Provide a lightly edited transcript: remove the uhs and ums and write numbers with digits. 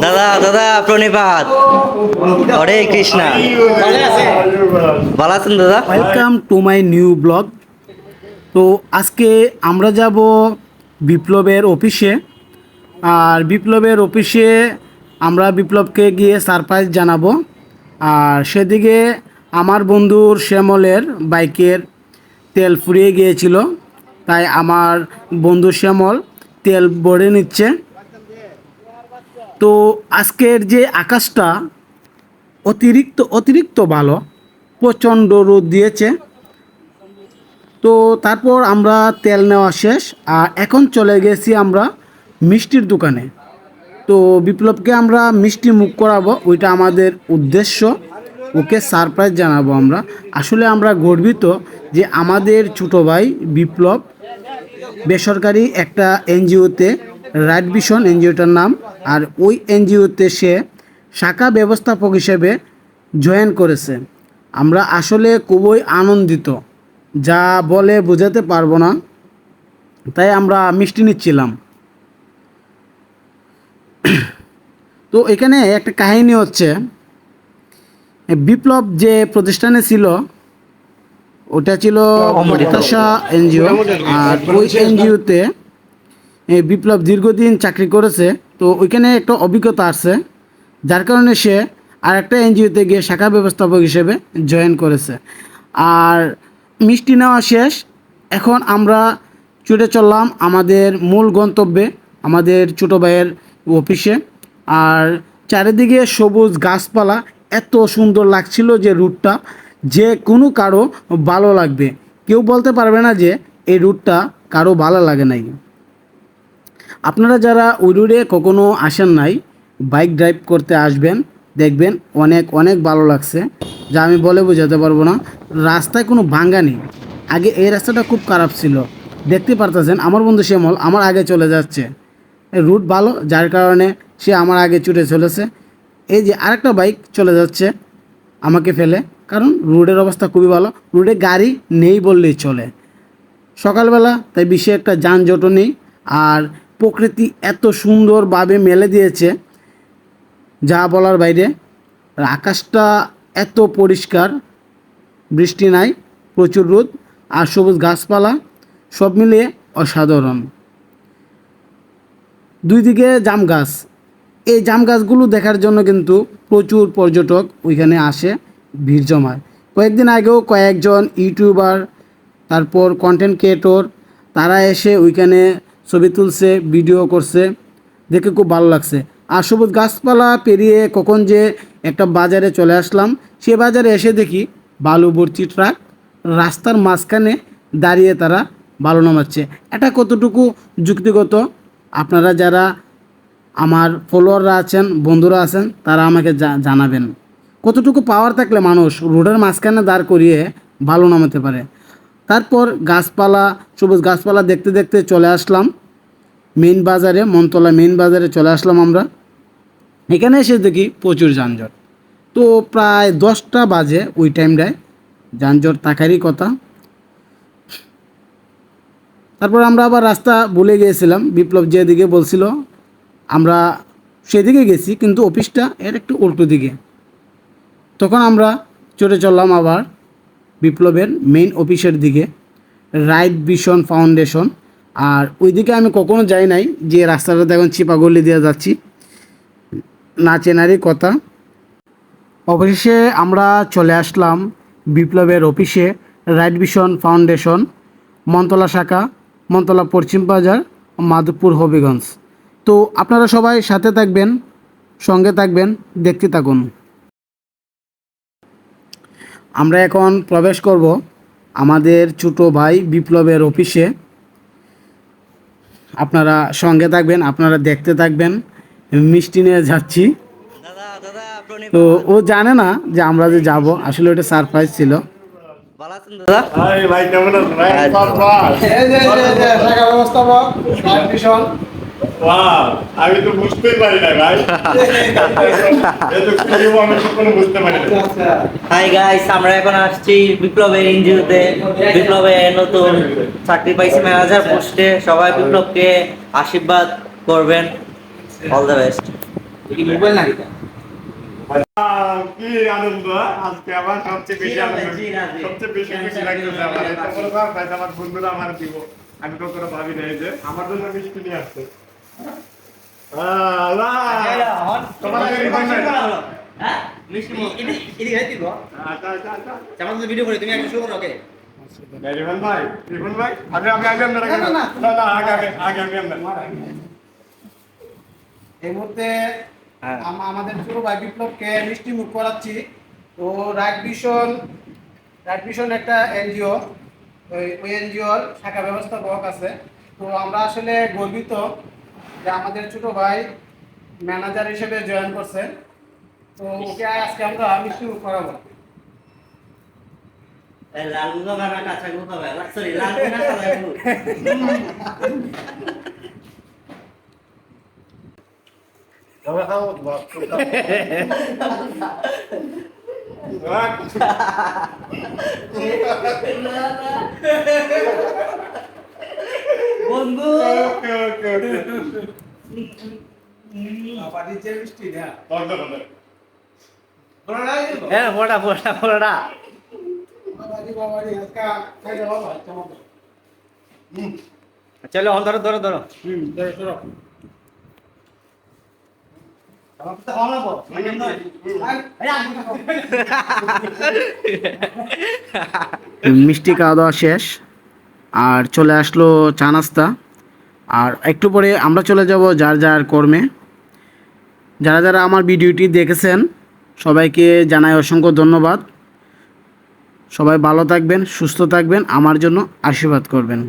দাদা দাদা প্রণিপাত, হরে কৃষ্ণা। ভালো আছেন দাদা? Welcome to my new blog. তো আজকে আমরা যাব বিপ্লবের অফিসে। আর বিপ্লবের অফিসে আমরা বিপ্লবকে গিয়ে সারপ্রাইজ জানাবো। আর সেদিকে আমার বন্ধুর শ্যামলের বাইকের তেল ফুরিয়ে গিয়েছিল, তাই আমার বন্ধু শ্যামল তেল ভরে নিচ্ছে। তো আজকের যে আকাশটা অতিরিক্ত ভালো, প্রচণ্ড রোদ দিয়েছে। তো তারপর আমরা তেল নেওয়া শেষ, আর এখন চলে গেছি আমরা মিষ্টির দোকানে। তো বিপ্লবকে আমরা মিষ্টি মুখ করাবো, ওইটা আমাদের উদ্দেশ্য। ওকে সারপ্রাইজ জানাবো আমরা। আসলে আমরা গর্বিত যে আমাদের ছোটো ভাই বিপ্লব বেসরকারি একটা এনজিওতে, রাইট ভিশন এনজিওটার নাম, আর ওই এনজিওতে সে শাখা ব্যবস্থাপক হিসেবে জয়েন করেছে। আমরা আসলে খুবই আনন্দিত, যা বলে বোঝাতে পারবো না। তাই আমরা মিষ্টি নিচ্ছিলাম। তো এখানে একটা কাহিনী হচ্ছে, বিপ্লব যে প্রতিষ্ঠানে ছিল ওটা ছিল প্রত্যাশা এনজিও। আর ওই এনজিওতে বিপ্লব দীর্ঘদিন চাকরি করেছে। তো ওইখানে একটা অভিজ্ঞতা আছে, যার কারণে সে আর একটা এনজিওতে গিয়ে শাখা ব্যবস্থাপক হিসেবে জয়েন করেছে। আর মিষ্টি নেওয়া শেষ, এখন আমরা ছুটে চললাম আমাদের মূল গন্তব্যে, আমাদের ছোটো ভাইয়ের অফিসে। আর চারিদিকে সবুজ গাছপালা, এত সুন্দর লাগছিল যে রুটটা যে কোনো কারো ভালো লাগবে। কেউ বলতে পারবে না যে এই রুটটা কারো ভালো লাগে নাই। আপনারা যারা ওই রুটে কখনো আসেন নাই, বাইক ড্রাইভ করতে আসবেন, দেখবেন অনেক অনেক ভালো লাগছে, যা আমি বলে বোঝাতে পারবো না। রাস্তায় কোনো ভাঙ্গা নেই। আগে এই রাস্তাটা খুব খারাপ ছিল, দেখতে পারতেছেন আমার বন্ধু শ্যামল আমার আগে চলে যাচ্ছে। রুট ভালো, যার কারণে সে আমার আগে ছুটে চলেছে। এই যে আরেকটা বাইক চলে যাচ্ছে আমাকে ফেলে, কারণ রোডের অবস্থা খুবই ভালো, রোডে গাড়ি নেই বললেই চলে। সকালবেলা তাই বেশি একটা যানজটও নেই। আর প্রকৃতি এত সুন্দরভাবে মেলে দিয়েছে যা বলার বাইরে। আর আকাশটা এত পরিষ্কার, বৃষ্টি নাই, প্রচুর রোদ আর সবুজ গাছপালা, সব মিলিয়ে অসাধারণ। দুই দিকে জাম গাছ। এই জাম গাছগুলো দেখার জন্য কিন্তু প্রচুর পর্যটক ওইখানে আসে, ভিড় জমায়। কয়েকদিন আগেও কয়েকজন ইউটিউবার, তারপর কন্টেন্ট ক্রিয়েটর, তারা এসে ওইখানে ছবি তুলছে, ভিডিও করছে, দেখে খুব ভালো লাগছে। আর সবুজ গাছপালা পেরিয়ে কখন যে একটা বাজারে চলে আসলাম, সে বাজারে এসে দেখি বালু ভর্তি ট্রাক রাস্তার মাঝখানে দাঁড়িয়ে তারা বালু নামাচ্ছে। এটা কতটুকু যুক্তিগত, আপনারা যারা আমার ফলোয়াররা আছেন, বন্ধুরা আছেন, তারা আমাকে জানাবেন। কতটুকু পাওয়ার থাকলে মানুষ রোডের মাঝখানে দাঁড় করিয়ে ভালো নামাতে পারে। তারপর গাছপালা, সবুজ গাছপালা দেখতে দেখতে চলে আসলাম মেইন বাজারে, মনতলা মেইন বাজারে চলে আসলাম আমরা। এখানে এসে দেখি প্রচুর যানজট। তো প্রায় 10টা বাজে ওই টাইমটায়, যানজট থাকারই কথা। তারপর আমরা আবার রাস্তা ভুলে গিয়েছিলাম, বিপ্লব যেদিকে বলছিল আমরা সেদিকে গেছি, কিন্তু অফিসটা এর একটু উল্টো দিকে। তখন আমরা চলে চললাম আবার বিপ্লবের মেইন অফিসের দিকে, রাইট ভিশন ফাউন্ডেশন। আর ওইদিকে আমি কখনো যাই নাই, যে রাস্তাটাতে এখন চিপাগল্লি দিয়ে যাচ্ছি, না চেনারই কথা। অবশেষে আমরা চলে আসলাম বিপ্লবের অফিসে, রাইট ভিশন ফাউন্ডেশন, মনতলা শাখা, মনতলা পশ্চিম বাজার, মাধবপুর, হবিগঞ্জ। তো আপনারা সবাই সাথে থাকবেন, সঙ্গে থাকবেন, দেখতে থাকুন। আমরা এখন প্রবেশ করব আমাদের ছোটো ভাই বিপ্লবের অফিসে। আপনারা সঙ্গে থাকবেন, আপনারা দেখতে থাকবেন। মিষ্টি নিয়ে যাচ্ছি। দাদা দাদা প্রণিপাত। তো ও জানে না যে আমরা যে যাব, আসলে ওটা সারপ্রাইজ ছিল। ভালো আছেন দাদা? ভাই কেমন আছেন ভাই? আচ্ছা। শাখা ব্যবস্থাপক, রাইট ভিশন। ওয়াও, আমি তো বুঝতেই পারি না ভাই। এত কিছু আমি কখনো বুঝতে পারি না। হাই গাইস, আমরা এখন আসছি বিপ্লবের এনজিওতে। বিপ্লবে নতুন চাকরি পাইছি ম্যানেজার পোস্টে। সবাই বিপ্লবকে আশীর্বাদ করবেন। All the best. কি আনন্দ আজকে আমার সবচেয়ে বেশি আনন্দ, সবচেয়ে বেশি খুশি লাগতেছে আমার। এটা বড় সারপ্রাইজ আমার বন্ধুরা আমার দিব। আমি কখনো ভাবি নাই যে আমার জন্য মিষ্টি নিয়ে আসছে। তোমাদের রিবন নাই? আচ্ছা আচ্ছা আচ্ছা। রিবন ভাই, রিবন ভাই, আমি আপনার আগে না আগে আমি আপনার। এই মুহূর্তে আমাদের ছোট ভাই বিপ্লবকে মিষ্টি মুখ করাচ্ছি। তো রাইট ভিশন একটা এনজিও, ওই এনজিওর শাখা ব্যবস্থাপক আছে। তো আমরা আসলে গর্বিত যে আমাদের ছোট ভাই ম্যানেজার হিসেবে জয়েন করছে। তো ওকে আজকে আমরা মিষ্টি মুখ করাবো। লাল গুগা না কাঁচা গুগা ভাই, সরি লাল গুগা কাঁচা গুগা। বন্ধু ওকে ওকে ওকে। পাটির মিষ্টি না বন্ধ বন্ধ। হ্যাঁ, ফোড়া ফোড়া ফোড়া। চলো ধরো ধরো ধরো। মিষ্টি খাওয়া দাওয়া শেষ, আর চলে আসলো চা নাস্তা। আর একটু পরে আমরা চলে যাব যার যার কর্মে। যারা যারা আমার ভিডিওটি দেখেছেন সবাইকে জানাই অসংখ্য ধন্যবাদ। সবাই ভালো থাকবেন, সুস্থ থাকবেন, আমার জন্য আশীর্বাদ করবেন।